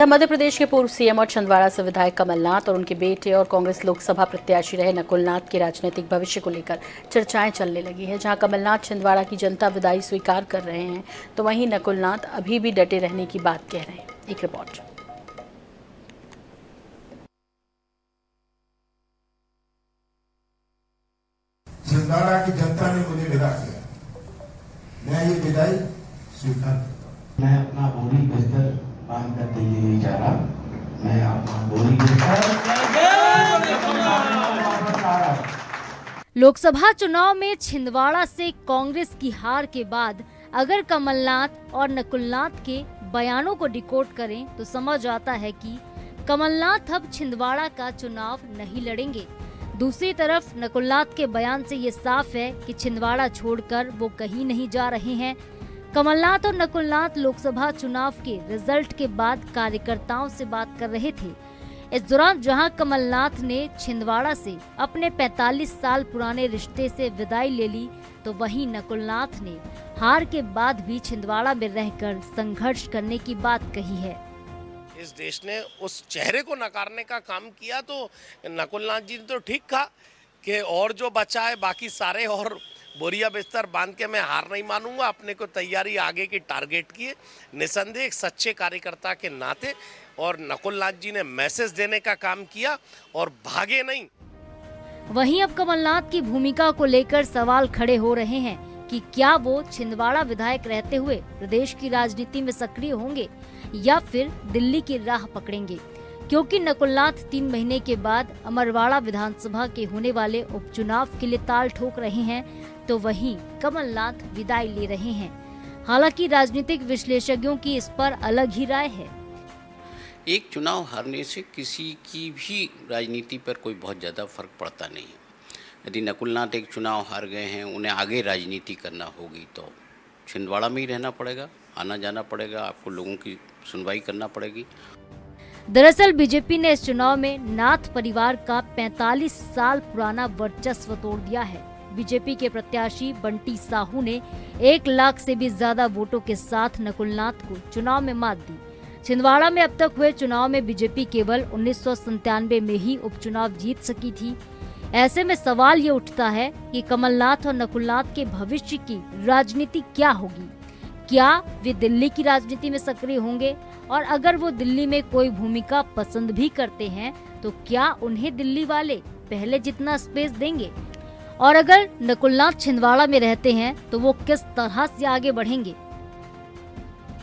मध्य प्रदेश के पूर्व सीएम और छिंदवाड़ा से विधायक कमलनाथ और उनके बेटे और कांग्रेस लोकसभा प्रत्याशी रहे नकुलनाथ के राजनीतिक भविष्य को लेकर चर्चाएं चलने लगी है। जहां कमलनाथ छिंदवाड़ा की जनता विदाई स्वीकार कर रहे हैं, तो वहीं नकुलनाथ अभी भी डटे रहने की बात कह रहे हैं। एक रिपोर्ट। छिंदवाड़ा की जनता ने मुझे विदा किया, मैं ये विदाई स्वीकार करता हूं। मैं अपना बोरी बिस्तर बांध कर दिल्ली नहीं जा रहा, मैं अपना बोरी बिस्तर। लोकसभा चुनाव में छिंदवाड़ा से कांग्रेस की हार के बाद अगर कमलनाथ और नकुलनाथ के बयानों को डिकोड करें तो समझ आता है कि कमलनाथ अब छिंदवाड़ा का चुनाव नहीं लड़ेंगे। दूसरी तरफ नकुलनाथ के बयान से ये साफ है कि छिंदवाड़ा छोड़कर वो कहीं नहीं जा रहे हैं। कमलनाथ और नकुलनाथ लोकसभा चुनाव के रिजल्ट के बाद कार्यकर्ताओं से बात कर रहे थे। इस दौरान जहां कमलनाथ ने छिंदवाड़ा से अपने 45 साल पुराने रिश्ते से विदाई ले ली, तो वहीं नकुलनाथ ने हार के बाद भी छिंदवाड़ा में रहकर संघर्ष करने की बात कही है। इस देश ने उस चेहरे को नकारने का काम किया, तो नकुलनाथ जी ने तो ठीक कहा कि और जो बचा है बाकी सारे और बोरिया बिस्तर बांध के मैं हार नहीं मानूंगा। अपने को तैयारी आगे की टारगेट की है, निसंदेह एक सच्चे कार्यकर्ता के नाते। और नकुलनाथ जी ने मैसेज देने का काम किया और भागे नहीं। वहीं अब कमलनाथ की भूमिका को लेकर सवाल खड़े हो रहे हैं कि क्या वो छिंदवाड़ा विधायक रहते हुए प्रदेश की राजनीति में सक्रिय होंगे या फिर दिल्ली की राह पकड़ेंगे, क्योंकि नकुलनाथ 3 महीने के बाद अमरवाड़ा विधानसभा के होने वाले उपचुनाव के लिए ताल ठोक रहे हैं, तो वहीं कमलनाथ विदाई ले रहे हैं। हालांकि राजनीतिक विश्लेषकों की इस पर अलग ही राय है। एक चुनाव हारने से किसी की भी राजनीति पर कोई बहुत ज़्यादा फर्क पड़ता नहीं है। यदि नकुलनाथ एक चुनाव हार गए हैं, उन्हें आगे राजनीति करना होगी तो छिंदवाड़ा में ही रहना पड़ेगा, आना जाना पड़ेगा, आपको लोगों की सुनवाई करना पड़ेगी। दरअसल बीजेपी ने इस चुनाव में नाथ परिवार का 45 साल पुराना वर्चस्व तोड़ दिया है। बीजेपी के प्रत्याशी बंटी साहू ने 1 लाख से भी ज्यादा वोटों के साथ नकुलनाथ को चुनाव में मात दी। छिंदवाड़ा में अब तक हुए चुनाव में बीजेपी केवल 1997 में ही उपचुनाव जीत सकी थी। ऐसे में सवाल ये उठता है कि कमलनाथ और नकुलनाथ के भविष्य की राजनीति क्या होगी। क्या वे दिल्ली की राजनीति में सक्रिय होंगे, और अगर वो दिल्ली में कोई भूमिका पसंद भी करते हैं तो क्या उन्हें दिल्ली वाले पहले जितना स्पेस देंगे, और अगर नकुलनाथ छिंदवाड़ा में रहते हैं तो वो किस तरह से आगे बढ़ेंगे।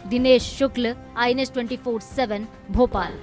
दिनेश शुक्ल, INS 24/7 भोपाल।